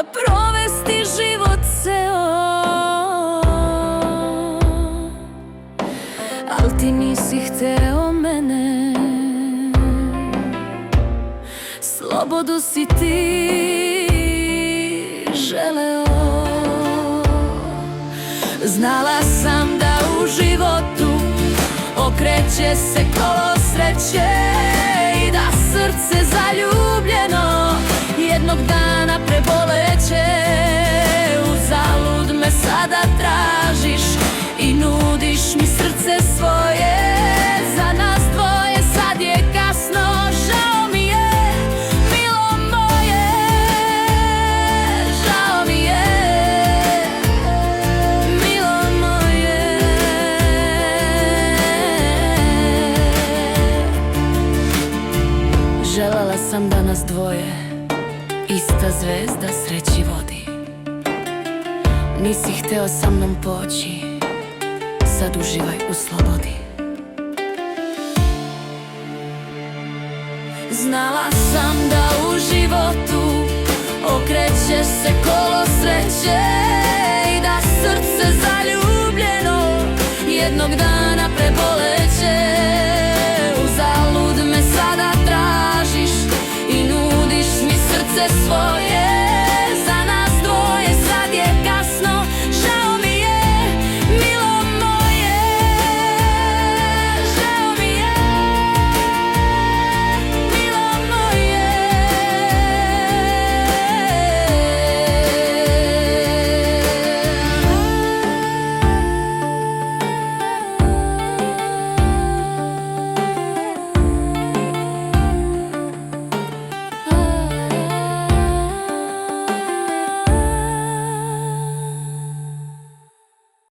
provesti život ceo. Al ti nisi hteo mene, slobodu si ti želeo. Znala sam da u životu okreće se kolo sreće i da srce zaljubljeno jednog dana preboleće. Uzalud me sada tražiš i nudiš mi srce svoje. Za nas dvoje sad je kasno, žao mi je, milo moje. Žao mi je, milo moje. Želela sam da nas dvoje ista zvezda sreći vodi. Nisi hteo sa mnom poći, sad uživaj u slobodi. Znala sam da u životu okreće se kolo sreće i da srce zaljubljeno jednog dana preboleće. Uzalud me sada tražiš i nudiš mi srce svoje.